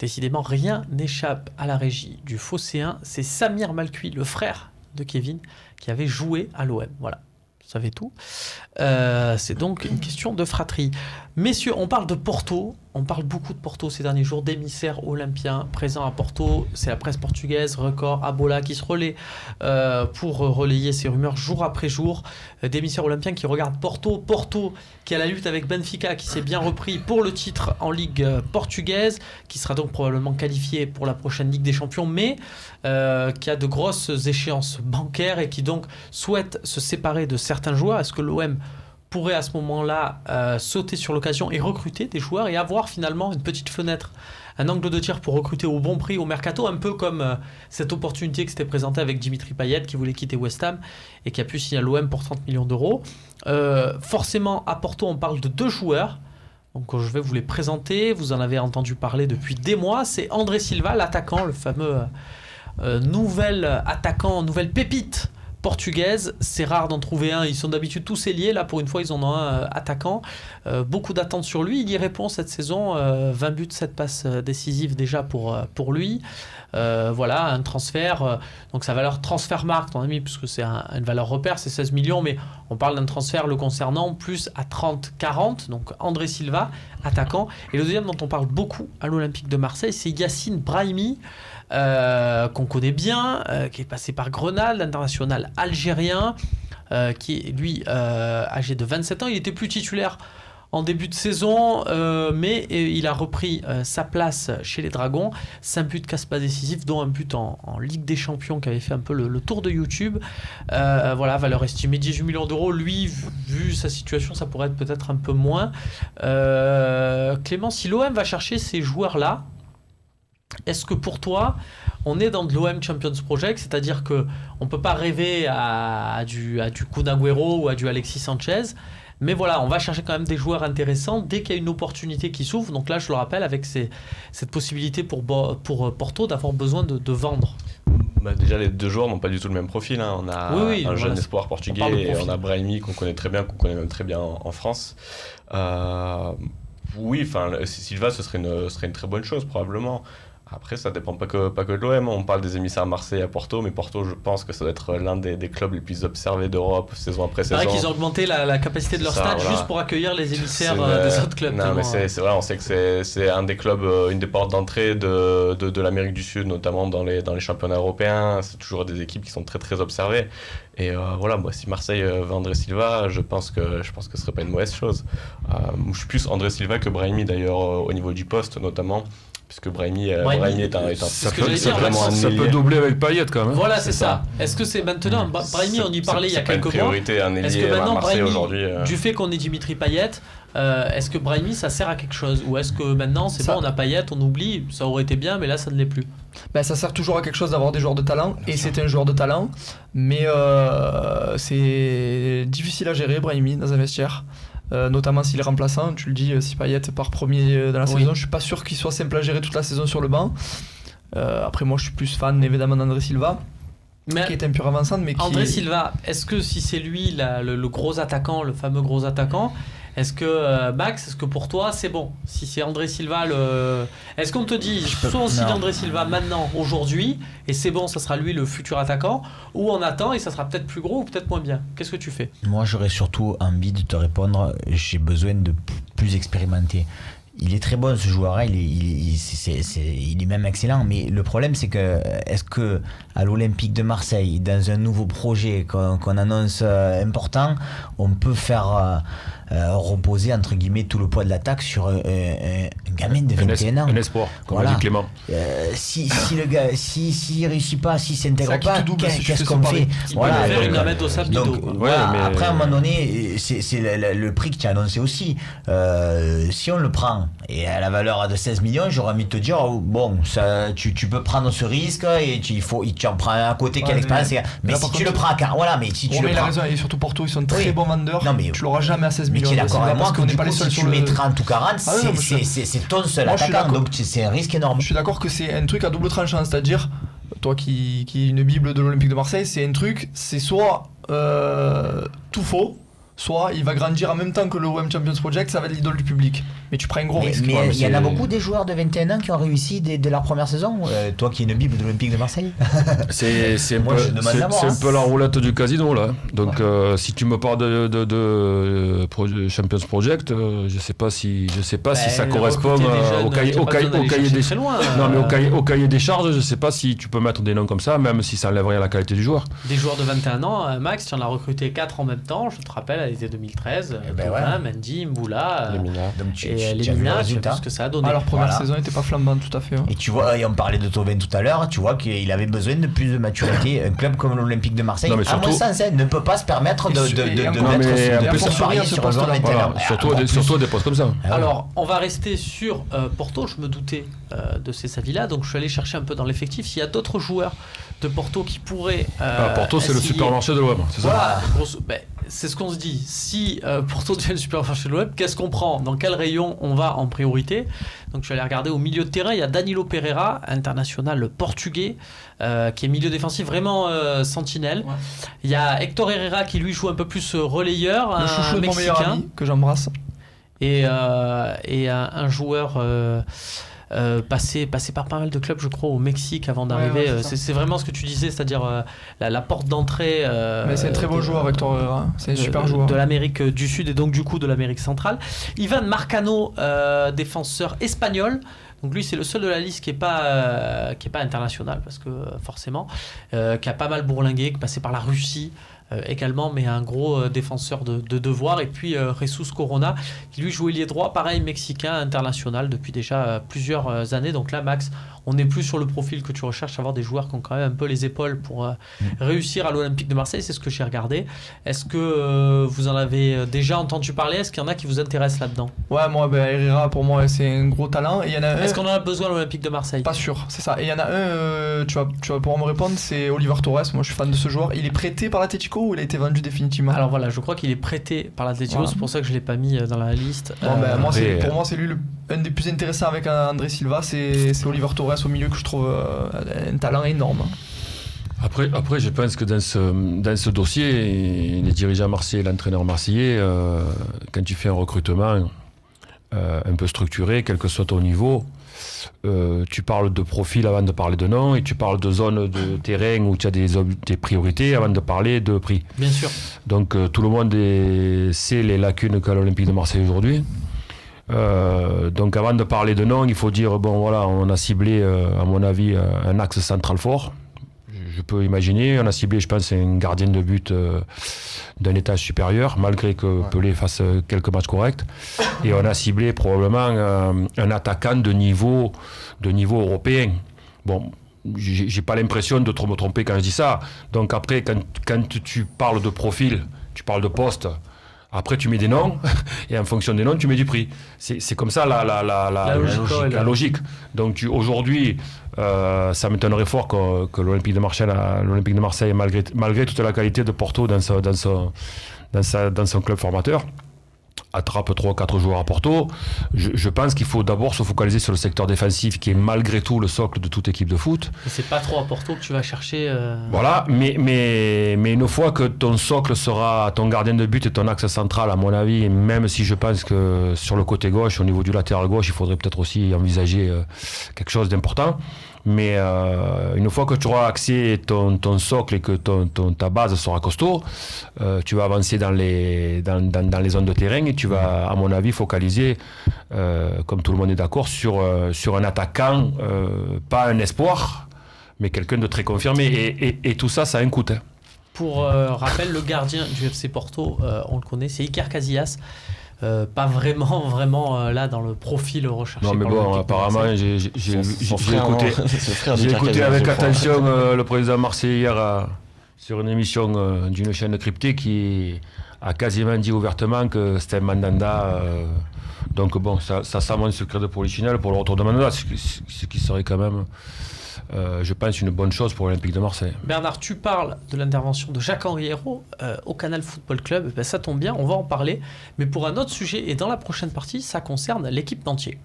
Décidément, rien n'échappe à la régie du Phocéen. C'est Samir Malcuit, le frère de Kevin, qui avait joué à l'OM. Voilà, vous savez tout. C'est donc une question de fratrie. Messieurs, on parle de Porto. On parle beaucoup de Porto ces derniers jours, d'émissaires olympiens présents à Porto. C'est la presse portugaise, Record, Abola qui se relaie pour relayer ces rumeurs jour après jour. D'émissaires olympiens qui regardent Porto. Porto qui a la lutte avec Benfica, qui s'est bien repris pour le titre en Ligue portugaise, qui sera donc probablement qualifié pour la prochaine Ligue des Champions, mais qui a de grosses échéances bancaires et qui donc souhaite se séparer de certains joueurs. Est-ce que l'OM pourrait à ce moment-là sauter sur l'occasion et recruter des joueurs et avoir finalement une petite fenêtre, un angle de tir pour recruter au bon prix au mercato, un peu comme cette opportunité qui s'était présentée avec Dimitri Payet qui voulait quitter West Ham et qui a pu signer à l'OM pour 30 millions d'euros. Forcément, à Porto, on parle de 2 joueurs. Donc je vais vous les présenter. Vous en avez entendu parler depuis des mois. C'est André Silva, l'attaquant, le fameux nouvel attaquant, nouvelle pépite portugaise. C'est rare d'en trouver un, ils sont d'habitude tous ailiers, là pour une fois ils en ont un attaquant, beaucoup d'attentes sur lui, il y répond cette saison, 20 buts, 7 passes décisives déjà pour lui. Voilà, un transfert, donc sa valeur transfermarkt, on a mis, puisque c'est une valeur repère, c'est 16 millions, mais on parle d'un transfert le concernant plus à 30-40, donc André Silva, attaquant. Et le deuxième dont on parle beaucoup à l'Olympique de Marseille, c'est Yacine Brahimi, qu'on connaît bien, qui est passé par Grenade, l'international algérien, qui est lui âgé de 27 ans. Il était plus titulaire en début de saison, mais il a repris sa place chez les Dragons. 5 buts, 4 passes décisives, dont un but en Ligue des Champions qui avait fait un peu le tour de YouTube. Voilà, valeur estimée 18 millions d'euros. Lui, vu sa situation, ça pourrait être peut-être un peu moins. Clément, si l'OM va chercher ces joueurs-là, est-ce que pour toi, on est dans de l'OM Champions Project, c'est-à-dire qu'on ne peut pas rêver à du Kun Agüero ou à du Alexis Sanchez, mais voilà, on va chercher quand même des joueurs intéressants dès qu'il y a une opportunité qui s'ouvre. Donc là, je le rappelle, avec cette possibilité pour Porto d'avoir besoin de vendre. Déjà, les 2 joueurs n'ont pas du tout le même profil. Hein. On a un jeune espoir portugais et on a Brahimi qu'on connaît très bien, qu'on connaît même très bien en France. Oui, Silva, ce serait une très bonne chose, probablement. Après, ça dépend pas que de l'OM. On parle des émissaires à Marseille, à Porto, mais Porto, je pense que ça doit être l'un des clubs les plus observés d'Europe, saison après saison. C'est vrai qu'ils ont augmenté la capacité de leur stade juste pour accueillir les émissaires des autres clubs. Non, mais c'est vrai, on sait que c'est un des clubs, une des portes d'entrée de l'Amérique du Sud, notamment dans les championnats européens. C'est toujours des équipes qui sont très très observées. Et voilà, moi, si Marseille veut André Silva, je pense que ce serait pas une mauvaise chose. Je suis plus André Silva que Brahimi d'ailleurs au niveau du poste, notamment. Puisque Brahimi est un ça peut doubler avec Payet quand même. Voilà, c'est ça. Est-ce que c'est maintenant Brahimi, on y parlait il y a quelques mois. Est-ce que maintenant Brahimi, du fait qu'on ait Dimitri Payet, est-ce que Brahimi ça sert à quelque chose, ou est-ce que maintenant c'est bon, on a Payet, on oublie, ça aurait été bien, mais là ça ne l'est plus. Ça sert toujours à quelque chose d'avoir des joueurs de talent, et c'est un joueur de talent, mais c'est difficile à gérer Brahimi dans un vestiaire. Notamment s'il est remplaçant, tu le dis, si Payet part premier dans la saison, je suis pas sûr qu'il soit simple à gérer toute la saison sur le banc. Après moi je suis plus fan évidemment d'André Silva, mais qui est un pur avançant, mais André Silva, est-ce que si c'est lui le gros attaquant, le fameux gros attaquant, est-ce que Max, est-ce que pour toi c'est bon? Si c'est André Silva, est-ce qu'on te dit soit on signe André Silva maintenant, aujourd'hui, et c'est bon, ça sera lui le futur attaquant, ou on attend et ça sera peut-être plus gros ou peut-être moins bien? Qu'est-ce que tu fais? Moi j'aurais surtout envie de te répondre, j'ai besoin de plus expérimenter. Il est très bon ce joueur, hein. Il est même excellent, mais le problème c'est que est-ce que à l'Olympique de Marseille, dans un nouveau projet qu'on annonce important, on peut faire reposer entre guillemets tout le poids de l'attaque sur un gamin de 21 ans, un espoir, comme a dit Clément. Si le gars, s'il réussit pas, s'il s'intègre pas, qu'est-ce qu'on fait? Voilà, après à un moment donné, c'est le prix que tu as annoncé aussi. Si on le prend et à la valeur de 16 millions, j'aurais envie de te dire bon, ça, tu peux prendre ce risque et tu en prends un côté quelle expérience. Mais si tu le prends à voilà, mais si tu le prends, il a raison, et surtout Porto, ils sont très bons vendeurs. Non, mais tu l'auras jamais à 16 millions. Mais qui est d'accord avec moi que du coup, si tu mets 30 ou 40, c'est ton seul attaquant, donc c'est un risque énorme. Je suis d'accord que c'est un truc à double tranchant, c'est-à-dire, toi qui est une bible de l'Olympique de Marseille, c'est un truc, c'est soit tout faux, soit il va grandir en même temps que le OM Champions Project, ça va être l'idole du public. Mais tu prends un gros risque. Mais il y en a beaucoup des joueurs de 21 ans qui ont réussi dès leur première saison. Toi qui es une bible de l'Olympique de Marseille. C'est un peu la roulette du casino là. Donc si tu me parles de Champions Project, je sais pas si ça correspond au cahier des charges. Non mais au cahier des charges, je sais pas si tu peux mettre des noms comme ça, même si ça enlève rien à la qualité du joueur. Des joueurs de 21 ans, Max, tu en as recruté 4 en même temps. Je te rappelle, à l'été 2013, Thauvin, Mendy, Mboula, et les Lemina, tu as vu ce que ça a donné. Alors première saison n'était pas flambante, tout à fait. Et tu vois, et on parlait de Thauvin tout à l'heure, tu vois qu'il avait besoin de plus de maturité. Un club comme l'Olympique de Marseille, à mon sens, ne peut pas se permettre de mettre son pari sur un joueur de 21 ans. Surtout des postes comme ça. Alors, on va rester sur Porto. Je me doutais de ces avis-là, donc je suis allé chercher un peu dans l'effectif s'il y a d'autres joueurs de Porto qui pourraient. Porto, c'est le supermarché de l'OM, c'est ça. C'est ce qu'on se dit. Si Porto devient le supermarché de l'OM, qu'est-ce qu'on prend? Dans quel rayon on va en priorité? Donc je suis allé regarder au milieu de terrain. Il y a Danilo Pereira, international portugais, qui est milieu défensif vraiment sentinelle. Ouais. Il y a Hector Herrera qui lui joue un peu plus relayeur, le chouchou de mon meilleur ami que j'embrasse. Et un joueur passé par pas mal de clubs, je crois, au Mexique avant d'arriver. C'est vraiment ce que tu disais, c'est-à-dire la porte d'entrée. Mais c'est un très beau joueur, Hector Herrera. C'est un super joueur. De l'Amérique du Sud et donc du coup de l'Amérique centrale. Ivan Marcano, défenseur espagnol. Donc lui, c'est le seul de la liste qui est pas international, parce que forcément, qui a pas mal bourlingué, qui est passé par la Russie. Également, mais un gros défenseur de devoir. Et puis Jesus Corona, qui lui joue ailier droit, pareil, mexicain, international depuis déjà plusieurs années. Donc là, Max, on n'est plus sur le profil que tu recherches, avoir des joueurs qui ont quand même un peu les épaules pour réussir à l'Olympique de Marseille. C'est ce que j'ai regardé. Est-ce que vous en avez déjà entendu parler? Est-ce qu'il y en a qui vous intéressent là-dedans? Ouais, moi, Herrera, pour moi, c'est un gros talent. Et y en a Est-ce qu'on en a besoin à l'Olympique de Marseille? Pas sûr, c'est ça. Et il y en a un, tu vas pouvoir me répondre, c'est Oliver Torres. Moi, je suis fan de ce joueur. Il est prêté par l'Atlético ou il a été vendu définitivement? Alors voilà, je crois qu'il est prêté par l'Atlético, voilà. C'est pour ça que je ne l'ai pas mis dans la liste. Bon, pour moi, c'est lui un des plus intéressants avec André Silva, c'est Oliver Torres au milieu que je trouve un talent énorme. Après, je pense que dans ce dossier, les dirigeants marseillais, l'entraîneur marseillais, quand tu fais un recrutement un peu structuré, quel que soit ton niveau, tu parles de profil avant de parler de nom, et tu parles de zone de terrain où tu as des priorités avant de parler de prix. Bien sûr. Donc tout le monde sait les lacunes qu'a l'Olympique de Marseille aujourd'hui. Donc avant de parler de nom, il faut dire, bon voilà, on a ciblé à mon avis un axe central fort. Je peux imaginer, on a ciblé, je pense, un gardien de but d'un étage supérieur, malgré que Pelé fasse quelques matchs corrects. Et on a ciblé probablement un attaquant de niveau européen. Bon, j'ai pas l'impression de trop me tromper quand je dis ça. Donc après, quand tu parles de profil, tu parles de poste, après tu mets des noms, et en fonction des noms, tu mets du prix. C'est comme ça la logique. Donc aujourd'hui, ça m'étonnerait fort que l'Olympique de Marseille, malgré toute la qualité de Porto dans son club formateur, attrape 3 ou 4 joueurs à Porto. Je pense qu'il faut d'abord se focaliser sur le secteur défensif, qui est malgré tout le socle de toute équipe de foot. Et c'est pas trop à Porto que tu vas chercher. Voilà, mais une fois que ton socle sera ton gardien de but et ton axe central, à mon avis, et même si je pense que sur le côté gauche, au niveau du latéral gauche, il faudrait peut-être aussi envisager quelque chose d'important. Mais une fois que tu auras accès ton socle et que ta base sera costaud, tu vas avancer dans les zones de terrain et tu vas, à mon avis, focaliser, comme tout le monde est d'accord, sur un attaquant, pas un espoir, mais quelqu'un de très confirmé. Et tout ça, ça a un coût. Hein. Pour rappel, le gardien du FC Porto, on le connaît, c'est Iker Casillas. Pas vraiment là dans le profil recherché. Non mais bon, apparemment j'ai écouté avec attention le président marseillais hier sur une émission d'une chaîne cryptée qui a quasiment dit ouvertement que c'était Mandanda. Donc bon, ça sent un secret de polichinelle pour le retour de Mandanda, ce qui serait quand même, je pense, une bonne chose pour l'Olympique de Marseille. Bernard, tu parles de l'intervention de Jacques-Henri Hérault au Canal Football Club. Ben, ça tombe bien, on va en parler. Mais pour un autre sujet, et dans la prochaine partie, ça concerne l'équipe d'Antier.